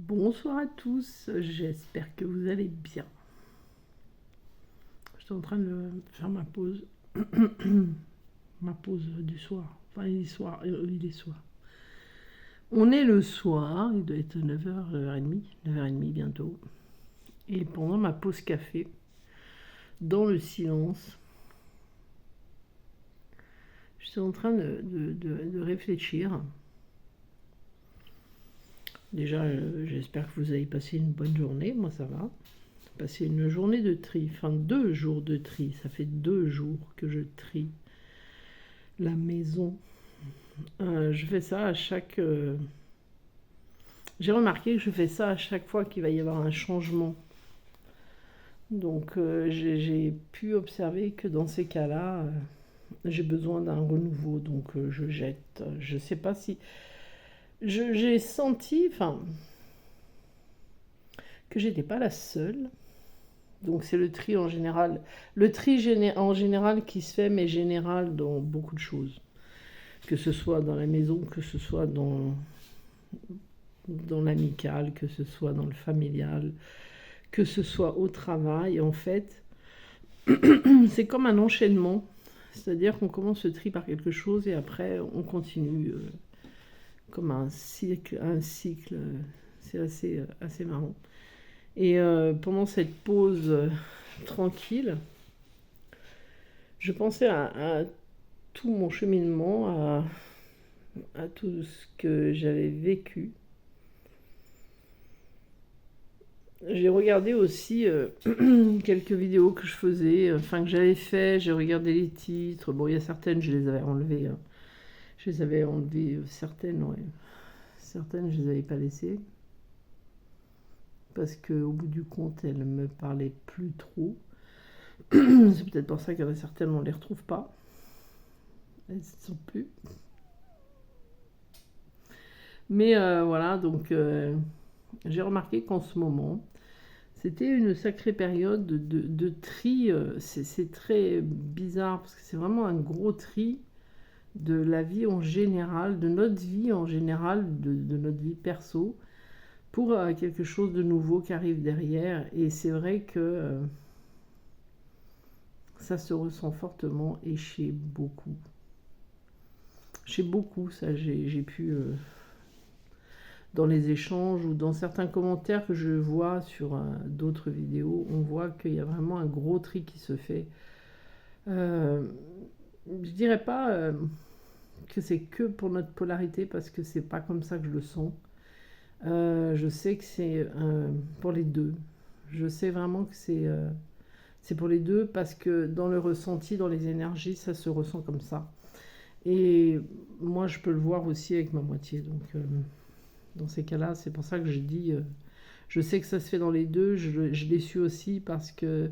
Bonsoir à tous, j'espère que vous allez bien. Je suis en train de faire ma pause, ma pause du soir. Enfin, il est soir. On est le soir, il doit être 9h, 9h30, 9h30 bientôt. Et pendant ma pause café, dans le silence, je suis en train de réfléchir. Déjà, j'espère que vous avez passé une bonne journée, moi ça va. Passer une journée de tri, enfin 2 jours de tri, ça fait 2 jours que je trie la maison. Je fais ça à chaque... J'ai remarqué que je fais ça à chaque fois qu'il va y avoir un changement. Donc j'ai pu observer que dans ces cas-là, j'ai besoin d'un renouveau, donc je jette. Je sais pas si... J'ai senti, enfin, que j'étais pas la seule. Donc c'est le tri en général. Le tri en général qui se fait, mais général dans beaucoup de choses. Que ce soit dans la maison, que ce soit dans l'amical, que ce soit dans le familial, que ce soit au travail. En fait, c'est comme un enchaînement. C'est-à-dire qu'on commence le tri par quelque chose et après on continue comme un cycle. C'est assez marrant. Et pendant cette pause tranquille, je pensais à tout mon cheminement, à tout ce que j'avais vécu. J'ai regardé aussi quelques vidéos que je faisais, enfin que j'avais fait, j'ai regardé les titres. Bon, il y a certaines, je les avais enlevées. Hein. Je les avais enlevées, certaines, ouais. Certaines, je les avais pas laissées. Parce qu'au bout du compte, elles me parlaient plus trop. C'est peut-être pour ça qu'il y en a certaines, on ne les retrouve pas. Elles ne sont plus. Mais voilà, donc j'ai remarqué qu'en ce moment, c'était une sacrée période de tri. C'est très bizarre parce que c'est vraiment un gros tri de la vie en général, de notre vie en général, de notre vie perso, pour quelque chose de nouveau qui arrive derrière. Et c'est vrai que ça se ressent fortement et chez beaucoup. Chez beaucoup, ça j'ai pu... dans les échanges ou dans certains commentaires que je vois sur d'autres vidéos, on voit qu'il y a vraiment un gros tri qui se fait. Je dirais pas que c'est que pour notre polarité parce que c'est pas comme ça que je le sens. Je sais que c'est pour les deux. Je sais vraiment que c'est pour les deux parce que dans le ressenti, dans les énergies, ça se ressent comme ça. Et moi, je peux le voir aussi avec ma moitié. Donc, dans ces cas-là, c'est pour ça que je dis, je sais que ça se fait dans les deux. Je l'ai su aussi parce que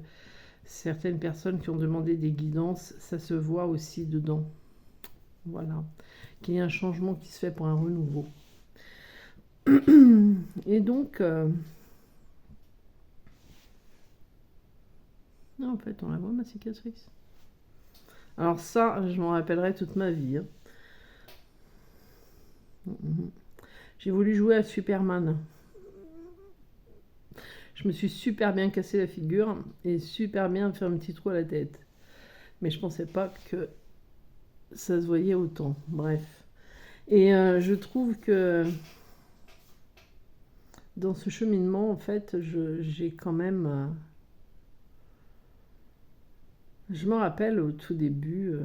certaines personnes qui ont demandé des guidances, ça se voit aussi dedans. Voilà. Qu'il y a un changement qui se fait pour un renouveau. Et donc, non, en fait, on la voit, ma cicatrice. Alors ça, je m'en rappellerai toute ma vie. Hein. J'ai voulu jouer à Superman. Je me suis super bien cassé la figure et super bien fait un petit trou à la tête. Mais je pensais pas que ça se voyait autant. Bref. Et je trouve que dans ce cheminement, en fait, j'ai quand même... je me rappelle au tout début,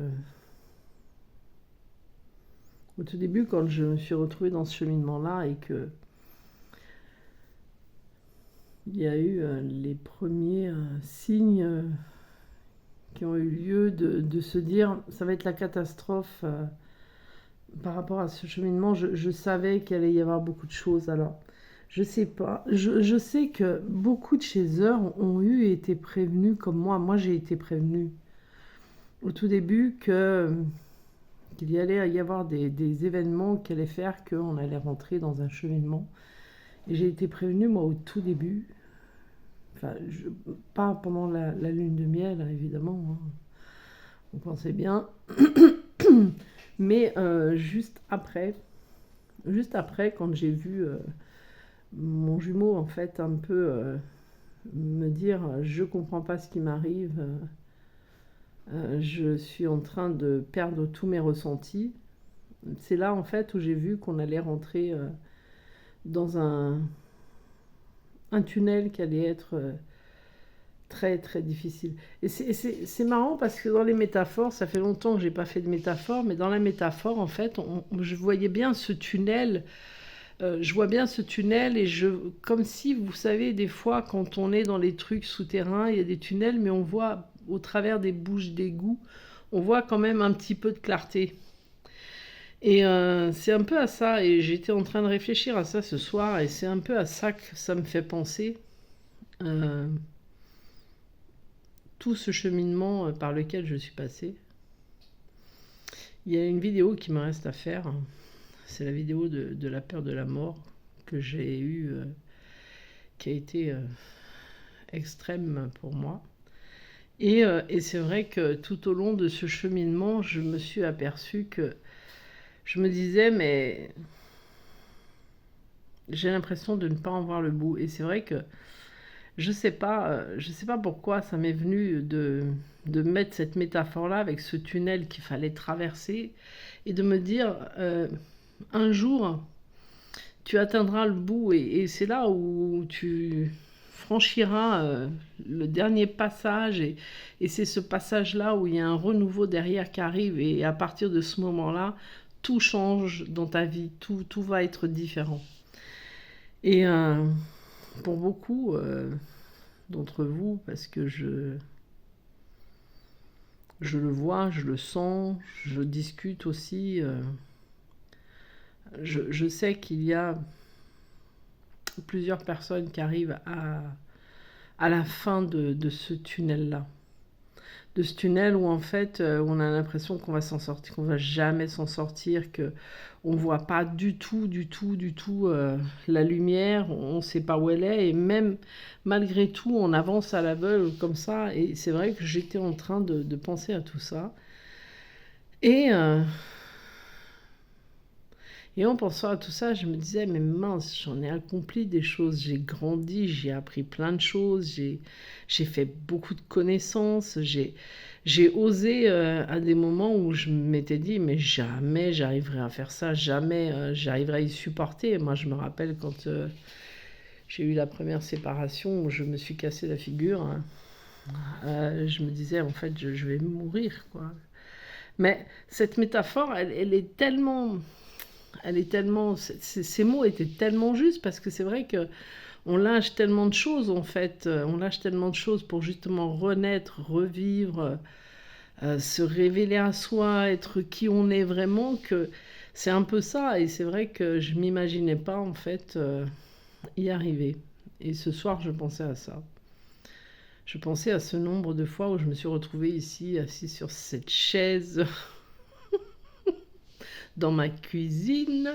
quand je me suis retrouvée dans ce cheminement-là et que il y a eu les premiers signes qui ont eu lieu de se dire ça va être la catastrophe par rapport à ce cheminement. Je savais qu'il allait y avoir beaucoup de choses. Alors, je sais pas. Je sais que beaucoup de chez eux ont eu et été prévenus comme moi. Moi, j'ai été prévenue au tout début qu'il y allait y avoir des événements qui allaient faire qu'on allait rentrer dans un cheminement. Et j'ai été prévenue, moi, au tout début. Enfin, pas pendant la lune de miel, évidemment. Hein. On pensait bien. Mais juste après, quand j'ai vu mon jumeau, en fait, un peu me dire, je comprends pas ce qui m'arrive, je suis en train de perdre tous mes ressentis. C'est là, en fait, où j'ai vu qu'on allait rentrer dans un tunnel qui allait être très très difficile. Et c'est marrant parce que dans les métaphores, ça fait longtemps que j'ai pas fait de métaphore, mais dans la métaphore, en fait, je voyais bien ce tunnel. Je vois bien ce tunnel et comme si, vous savez, des fois, quand on est dans les trucs souterrains, il y a des tunnels, mais on voit au travers des bouches d'égout, on voit quand même un petit peu de clarté. Et c'est un peu à ça, et j'étais en train de réfléchir à ça ce soir, et c'est un peu à ça que ça me fait penser. Euh, tout ce cheminement par lequel je suis passée. Il y a une vidéo qui me reste à faire. C'est la vidéo de la peur de la mort que j'ai eue, qui a été extrême pour moi. Et c'est vrai que tout au long de ce cheminement, je me suis aperçue que je me disais, mais j'ai l'impression de ne pas en voir le bout. Et c'est vrai que je sais pas pourquoi ça m'est venu de mettre cette métaphore-là avec ce tunnel qu'il fallait traverser et de me dire, un jour, tu atteindras le bout et c'est là où tu franchiras le dernier passage et c'est ce passage-là où il y a un renouveau derrière qui arrive et à partir de ce moment-là, tout change dans ta vie, tout va être différent. Et pour beaucoup d'entre vous, parce que je le vois, je le sens, je discute aussi, je sais qu'il y a plusieurs personnes qui arrivent à la fin de ce tunnel-là. De ce tunnel où en fait on a l'impression qu'on va s'en sortir, qu'on va jamais s'en sortir, que on voit pas du tout la lumière, on sait pas où elle est et même malgré tout on avance à l'aveugle comme ça et c'est vrai que j'étais en train de penser à tout ça et et en pensant à tout ça, je me disais, mais mince, j'en ai accompli des choses, j'ai grandi, j'ai appris plein de choses, j'ai fait beaucoup de connaissances, j'ai osé à des moments où je m'étais dit, mais jamais j'arriverai à faire ça, jamais j'arriverai à y supporter. Moi, je me rappelle quand j'ai eu la première séparation où je me suis cassé la figure, hein, je me disais, en fait, je vais mourir, quoi. Mais cette métaphore, elle est tellement, ces mots étaient tellement justes parce que c'est vrai que on lâche tellement de choses en fait, on lâche tellement de choses pour justement renaître, revivre, se révéler à soi, être qui on est vraiment que c'est un peu ça et c'est vrai que je m'imaginais pas en fait y arriver. Et ce soir, je pensais à ça. Je pensais à ce nombre de fois où je me suis retrouvée ici, assise sur cette chaise dans ma cuisine,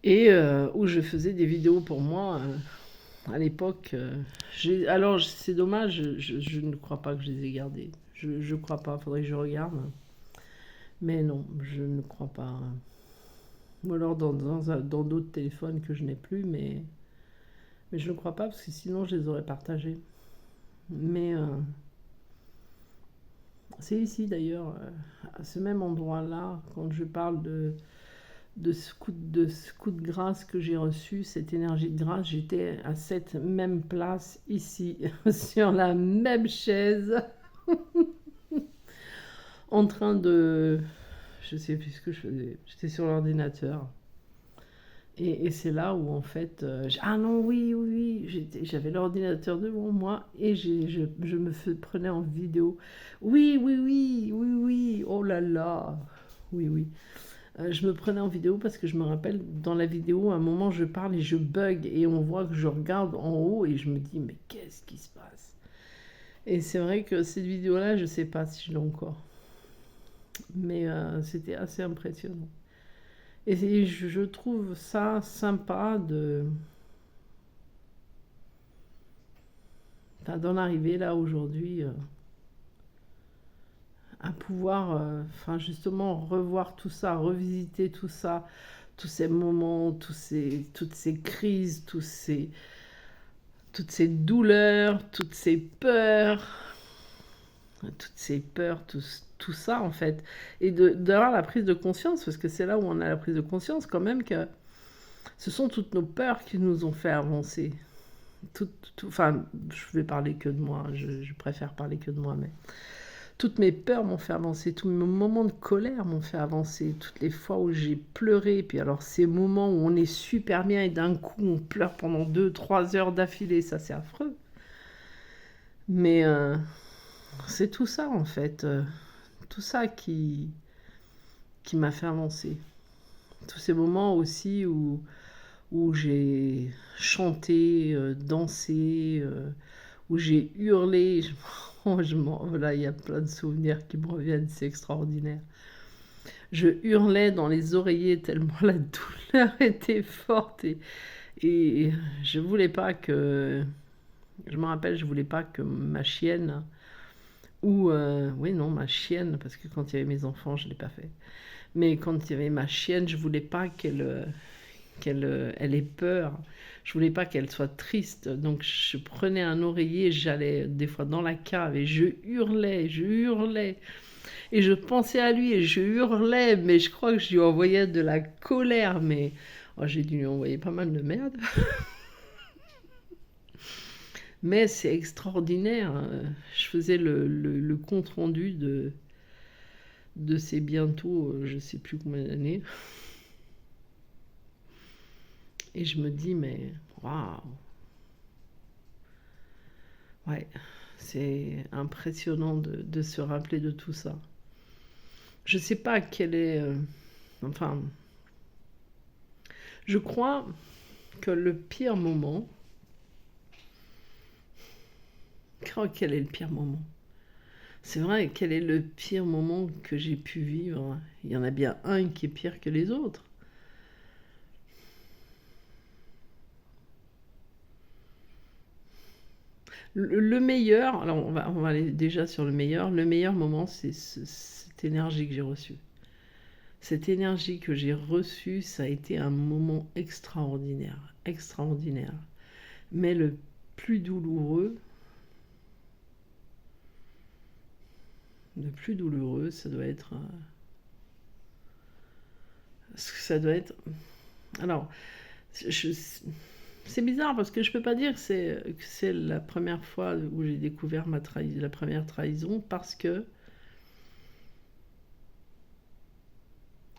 et où je faisais des vidéos pour moi à l'époque. Alors c'est dommage, je ne crois pas que je les ai gardées. Je crois pas, faudrait que je regarde. Mais non, je ne crois pas. Ou alors dans d'autres téléphones que je n'ai plus, mais je ne crois pas parce que sinon je les aurais partagées. Mais c'est ici d'ailleurs, à ce même endroit-là, quand je parle de ce coup de grâce que j'ai reçu, cette énergie de grâce, j'étais à cette même place ici, sur la même chaise, en train de... Je sais plus ce que je faisais. J'étais sur l'ordinateur. Et c'est là où en fait... ah non, oui, j'avais l'ordinateur devant moi et je prenais en vidéo. Oui, oh là là. Oui. Je me prenais en vidéo parce que je me rappelle, dans la vidéo, à un moment, je parle et je bug et on voit que je regarde en haut et je me dis, mais qu'est-ce qui se passe? Et c'est vrai que cette vidéo-là, je sais pas si je l'ai encore. Mais c'était assez impressionnant. Et je trouve ça sympa d'en arriver là aujourd'hui à pouvoir, justement revoir tout ça, revisiter tout ça, tous ces moments, toutes ces crises, toutes ces douleurs, toutes ces peurs, tout ça en fait. Et d'avoir la prise de conscience, parce que c'est là où on a la prise de conscience quand même que ce sont toutes nos peurs qui nous ont fait avancer. Enfin, je vais parler que de moi, je préfère parler que de moi, mais toutes mes peurs m'ont fait avancer, tous mes moments de colère m'ont fait avancer, toutes les fois où j'ai pleuré, puis alors ces moments où on est super bien et d'un coup on pleure pendant 2-3 heures d'affilée, ça c'est affreux. Mais c'est tout ça en fait, tout ça qui m'a fait avancer. Tous ces moments aussi où j'ai chanté, dansé, où j'ai hurlé. Là, il y a plein de souvenirs qui me reviennent, c'est extraordinaire. Je hurlais dans les oreillers tellement la douleur était forte et je voulais pas que... Je me rappelle, je voulais pas que ma chienne, ou... oui, non, ma chienne, parce que quand il y avait mes enfants, je ne l'ai pas fait. Mais quand il y avait ma chienne, je voulais pas elle ait peur. Je voulais pas qu'elle soit triste. Donc je prenais un oreiller, j'allais des fois dans la cave et je hurlais, je hurlais. Et je pensais à lui et je hurlais, mais je crois que je lui envoyais de la colère. Mais oh, j'ai dû lui envoyer pas mal de merde. Mais c'est extraordinaire. Je faisais le compte-rendu de ces bientôt, je sais plus combien d'années. Et je me dis, mais waouh! Ouais, c'est impressionnant de se rappeler de tout ça. Je sais pas quel est... enfin, je crois que le pire moment... Quel est le pire moment? C'est vrai, quel est le pire moment que j'ai pu vivre? Il y en a bien un qui est pire que les autres. Le meilleur, alors on va aller déjà sur le meilleur. Le meilleur moment, c'est cette énergie que j'ai reçue. Cette énergie que j'ai reçue, ça a été un moment extraordinaire, extraordinaire. Mais le plus douloureux, ça doit être... ça doit être... Alors, c'est bizarre parce que je peux pas dire que c'est la première fois où j'ai découvert la première trahison, parce que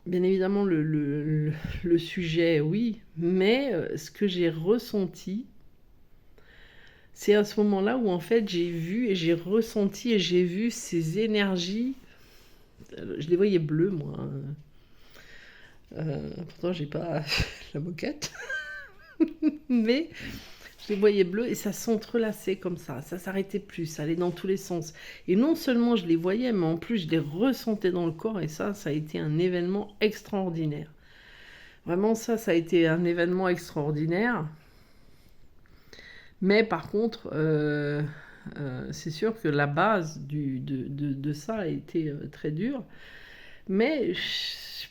bien évidemment le sujet, oui, mais ce que j'ai ressenti, c'est à ce moment-là où en fait j'ai vu et j'ai ressenti et j'ai vu ces énergies. Je les voyais bleues, moi, pourtant j'ai pas la moquette. Mais je les voyais bleus et ça s'entrelaçait comme ça s'arrêtait plus, ça allait dans tous les sens. Et non seulement je les voyais, mais en plus je les ressentais dans le corps, et ça a été un événement extraordinaire. Vraiment, ça a été un événement extraordinaire. Mais par contre, c'est sûr que la base de ça a été très dure. Mais je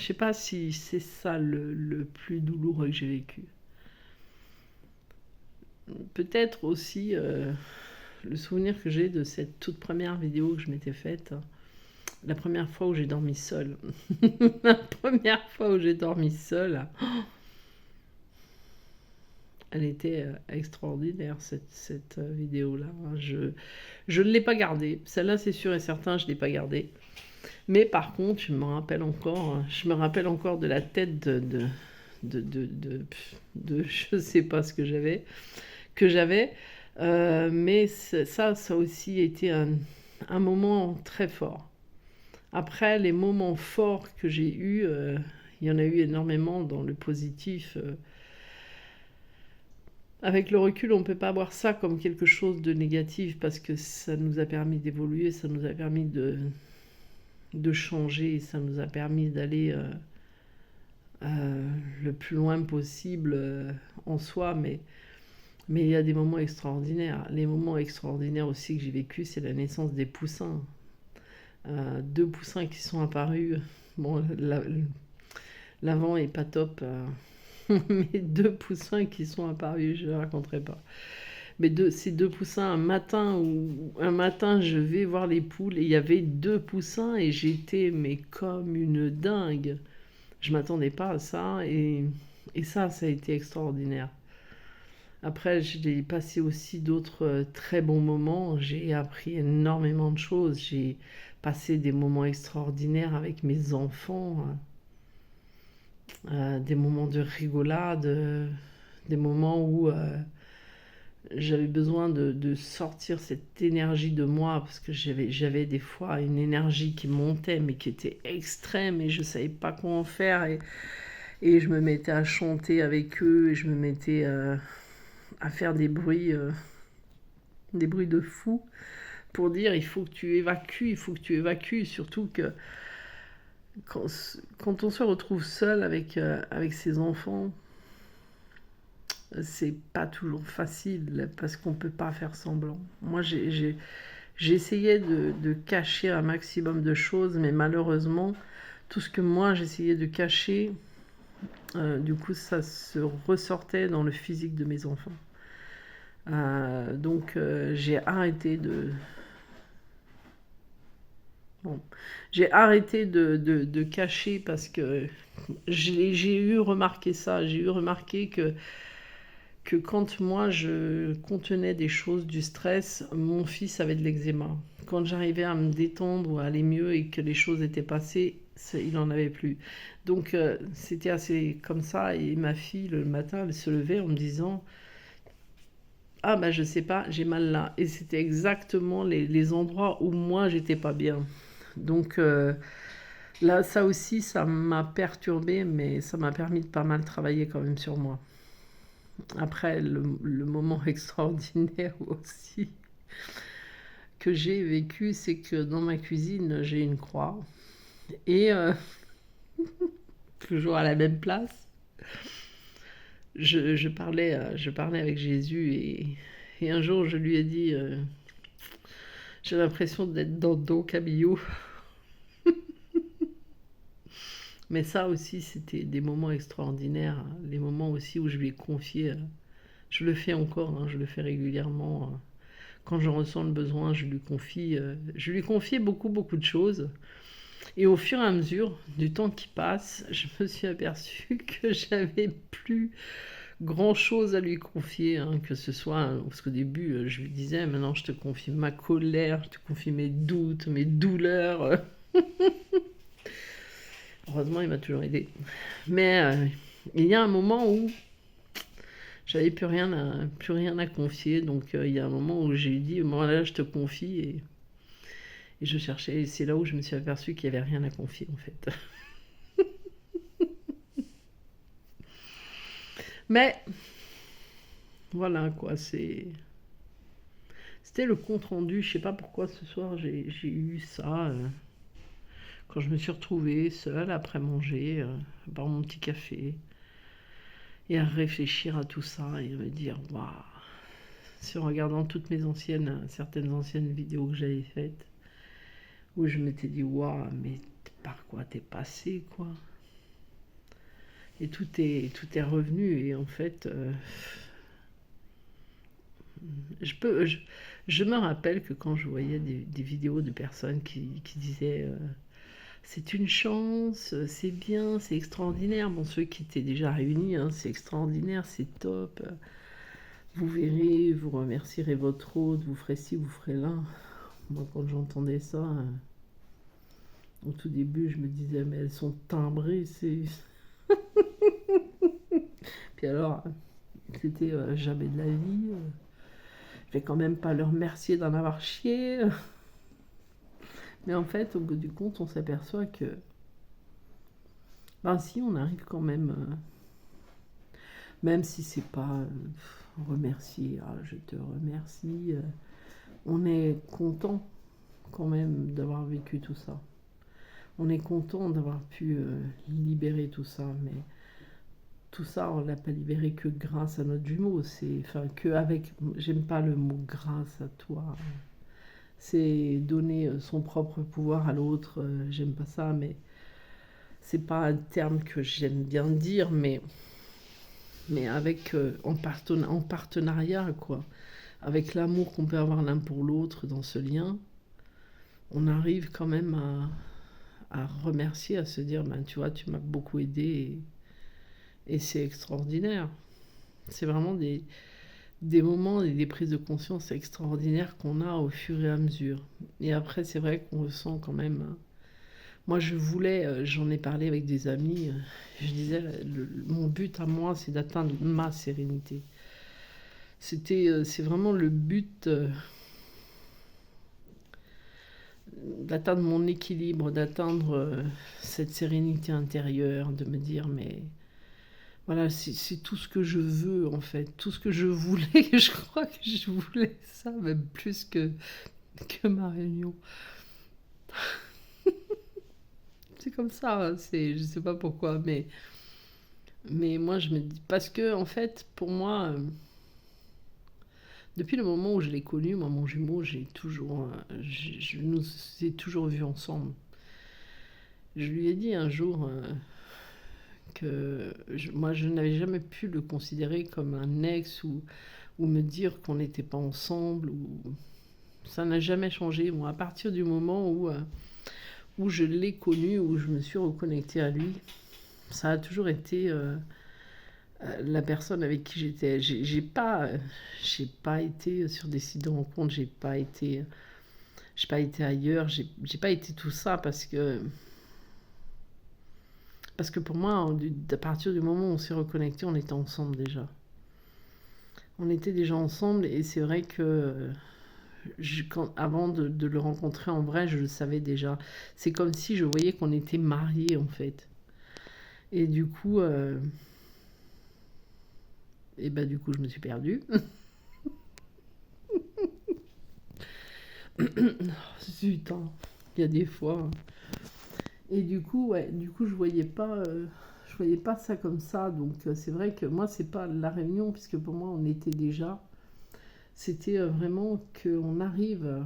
sais pas si c'est ça le plus douloureux que j'ai vécu. Peut-être aussi le souvenir que j'ai de cette toute première vidéo que je m'étais faite. La première fois où j'ai dormi seule. La première fois où j'ai dormi seule. Elle était extraordinaire, cette vidéo-là. Je ne l'ai pas gardée. Celle-là, c'est sûr et certain, je ne l'ai pas gardée. Mais par contre, je me rappelle encore de la tête je sais pas ce que j'avais. Mais ça a aussi été un moment très fort. Après, les moments forts que j'ai eus, il y en a eu énormément dans le positif. Avec le recul, on ne peut pas voir ça comme quelque chose de négatif, parce que ça nous a permis d'évoluer, ça nous a permis de changer, ça nous a permis d'aller le plus loin possible en soi, mais il y a des moments extraordinaires. Les moments extraordinaires aussi que j'ai vécu, c'est la naissance des poussins. 2 poussins qui sont apparus. Bon, L'avant est pas top. Mes 2 poussins qui sont apparus, je ne raconterai pas. Ces 2 poussins, un matin, je vais voir les poules et il y avait 2 poussins et j'étais mais comme une dingue. Je m'attendais pas à ça et ça a été extraordinaire. Après, j'ai passé aussi d'autres très bons moments. J'ai appris énormément de choses. J'ai passé des moments extraordinaires avec mes enfants, des moments de rigolade, des moments où j'avais besoin de sortir cette énergie de moi parce que j'avais des fois une énergie qui montait mais qui était extrême et je savais pas quoi en faire et je me mettais à chanter avec eux et je me mettais à faire des bruits de fou pour dire il faut que tu évacues, il faut que tu évacues, surtout que quand, quand on se retrouve seul avec ses enfants, c'est pas toujours facile parce qu'on peut pas faire semblant. Moi, j'essayais de cacher un maximum de choses, mais malheureusement, tout ce que moi j'essayais de cacher, du coup, ça se ressortait dans le physique de mes enfants. Donc, j'ai arrêté de cacher parce que j'ai eu remarqué ça. J'ai eu remarqué que quand moi je contenais des choses, du stress, mon fils avait de l'eczéma. Quand j'arrivais à me détendre ou à aller mieux et que les choses étaient passées, il n'en avait plus. Donc c'était assez comme ça et ma fille le matin elle se levait en me disant ah bah je sais pas, j'ai mal là. Et c'était exactement les endroits où moi j'étais pas bien. Donc là ça aussi ça m'a perturbée mais ça m'a permis de pas mal travailler quand même sur moi. Après, le moment extraordinaire aussi que j'ai vécu, c'est que dans ma cuisine, j'ai une croix. Et toujours à la même place, je parlais avec Jésus et un jour, je lui ai dit, j'ai l'impression d'être dans Don Camillo. Mais ça aussi, c'était des moments extraordinaires. Les moments aussi où je lui ai confié. Je le fais encore, hein, je le fais régulièrement. Quand je ressens le besoin, je lui confie beaucoup, beaucoup de choses. Et au fur et à mesure du temps qui passe, je me suis aperçue que j'avais plus grand chose à lui confier, hein, que ce soit, parce qu'au début, je lui disais, maintenant je te confie ma colère, je te confie mes doutes, mes douleurs. Heureusement, il m'a toujours aidé. Mais il y a un moment où j'avais plus rien à confier, donc il y a un moment où j'ai dit, moi là, je te confie et je cherchais, et c'est là où je me suis aperçue qu'il n'y avait rien à confier en fait. Mais voilà quoi, c'était le compte rendu. Je sais pas pourquoi ce soir j'ai eu ça. Quand je me suis retrouvée seule après manger, à boire mon petit café, et à réfléchir à tout ça et à me dire waouh, c'est en regardant certaines anciennes vidéos que j'avais faites, où je m'étais dit waouh, mais par quoi t'es passé quoi. Et tout est revenu et en fait, je me rappelle que quand je voyais des vidéos de personnes qui disaient c'est une chance, c'est bien, c'est extraordinaire. Bon, ceux qui étaient déjà réunis, hein, c'est extraordinaire, c'est top. Vous verrez, vous remercierez votre hôte, vous ferez ci, vous ferez là. Moi, quand j'entendais ça, au tout début, je me disais, mais elles sont timbrées, c'est. Puis alors, c'était jamais de la vie. Je vais quand même pas leur remercier d'en avoir chié. Mais en fait, au bout du compte, on s'aperçoit que, ben si, on arrive quand même, même si c'est pas remercier, ah, je te remercie, on est content quand même d'avoir vécu tout ça. On est content d'avoir pu libérer tout ça, mais tout ça, on l'a pas libéré que grâce à notre jumeau. Enfin, que avec, j'aime pas le mot grâce à toi. C'est donner son propre pouvoir à l'autre. J'aime pas ça, mais c'est pas un terme que j'aime bien dire, mais avec en partenariat, quoi. Avec l'amour qu'on peut avoir l'un pour l'autre dans ce lien, on arrive quand même à remercier, à se dire, ben, tu vois, tu m'as beaucoup aidé et c'est extraordinaire. C'est vraiment des moments et des prises de conscience extraordinaires qu'on a au fur et à mesure. Et après, c'est vrai qu'on ressent quand même. Moi, je voulais, j'en ai parlé avec des amis, je disais, mon but à moi, c'est d'atteindre ma sérénité. C'est vraiment le but d'atteindre mon équilibre, d'atteindre cette sérénité intérieure, de me dire, mais voilà, c'est tout ce que je veux en fait, tout ce que je voulais. Je crois que je voulais ça, même plus que ma réunion. C'est comme ça, hein, je sais pas pourquoi, mais moi je me dis, parce que en fait, pour moi, depuis le moment où je l'ai connu, moi, mon jumeau, je nous ai toujours vus ensemble. Je lui ai dit un jour moi, je n'avais jamais pu le considérer comme un ex ou me dire qu'on n'était pas ensemble. Ça n'a jamais changé. Moi, à partir du moment où je l'ai connu, où je me suis reconnectée à lui, ça a toujours été la personne avec qui j'étais. J'ai pas été sur des sites de rencontres, j'ai pas été ailleurs, j'ai pas été tout ça parce que pour moi, à partir du moment où on s'est reconnecté, on était ensemble déjà. On était déjà ensemble et c'est vrai que avant de le rencontrer en vrai, je le savais déjà. C'est comme si je voyais qu'on était mariés en fait. Et du coup, du coup, je me suis perdue. Zut, hein. Il y a des fois. Et du coup, ouais, je voyais pas ça comme ça. Donc c'est vrai que moi, c'est pas la réunion, puisque pour moi, on était déjà. C'était vraiment qu'on arrive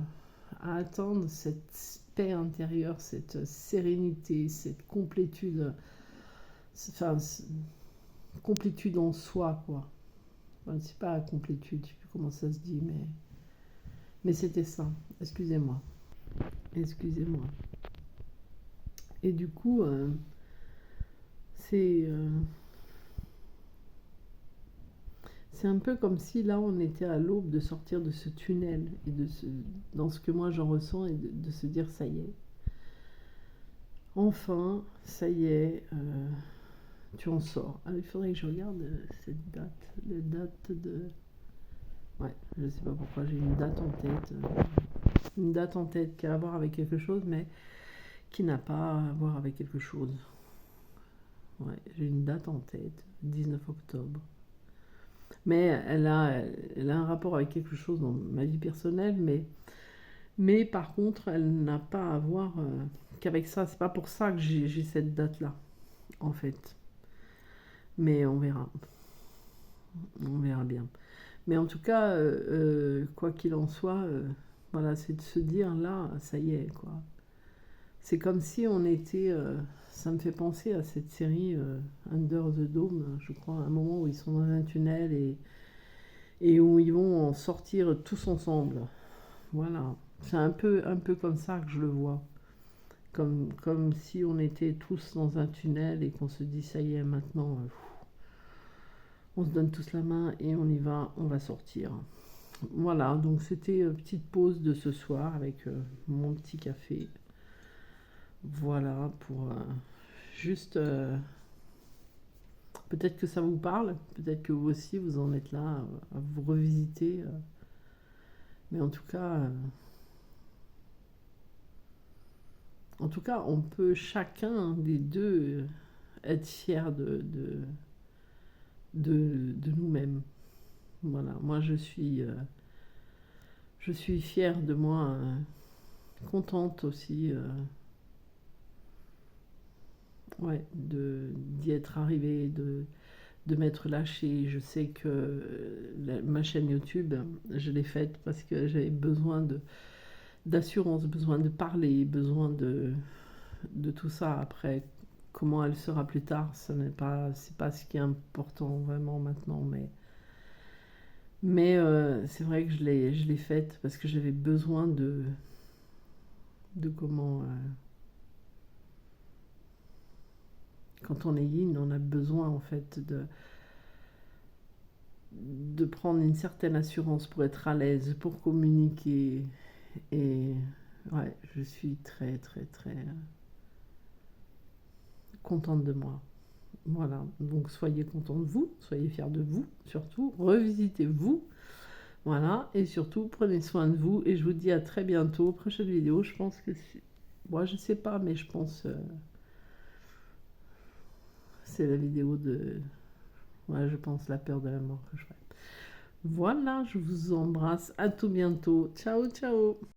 à atteindre cette paix intérieure, cette sérénité, cette complétude, enfin, complétude en soi, quoi. Enfin, c'est pas la complétude, je sais plus comment ça se dit, mais c'était ça. Excusez-moi. Excusez-moi. Et du coup, c'est c'est un peu comme si là on était à l'aube de sortir de ce tunnel et dans ce que moi j'en ressens et de se dire ça y est. Enfin, ça y est, tu en sors. Ah, il faudrait que je regarde cette date, la date de... Ouais, je sais pas pourquoi j'ai une date en tête. Une date en tête qui a à voir avec quelque chose, mais qui n'a pas à voir avec quelque chose. Ouais, j'ai une date en tête, 19 octobre. Mais elle a un rapport avec quelque chose dans ma vie personnelle, mais par contre, elle n'a pas à voir qu'avec ça. C'est pas pour ça que j'ai cette date-là, en fait. Mais on verra. On verra bien. Mais en tout cas, quoi qu'il en soit, voilà, c'est de se dire là, ça y est, quoi. C'est comme si on était. Ça me fait penser à cette série Under the Dome, je crois, un moment où ils sont dans un tunnel et où ils vont en sortir tous ensemble. Voilà. C'est un peu comme ça que je le vois. Comme si on était tous dans un tunnel et qu'on se dit ça y est, maintenant, on se donne tous la main et on y va, on va sortir. Voilà, donc c'était une petite pause de ce soir avec mon petit café. Voilà, pour juste... peut-être que ça vous parle, peut-être que vous aussi vous en êtes là à vous revisiter. Mais en tout cas, on peut chacun des deux être fier de nous-mêmes. Voilà, moi je suis fière de moi, contente aussi, ouais, d'y être arrivée, de m'être lâchée. Je sais que ma chaîne YouTube, je l'ai faite parce que j'avais besoin d'assurance, besoin de parler, besoin de tout ça. Après, comment elle sera plus tard, c'est pas ce qui est important vraiment maintenant, mais c'est vrai que je l'ai faite parce que j'avais besoin de comment, quand on est yin, on a besoin en fait de prendre une certaine assurance pour être à l'aise, pour communiquer. Et ouais, je suis très, très, très contente de moi. Voilà, donc soyez contents de vous, soyez fiers de vous, surtout, revisitez-vous. Voilà, et surtout, prenez soin de vous. Et je vous dis à très bientôt. Prochaine vidéo, je pense que c'est... Moi, je sais pas, mais je pense c'est la vidéo de... Ouais, je pense la peur de la mort que je ferai. Voilà, je vous embrasse. À tout bientôt. Ciao, ciao.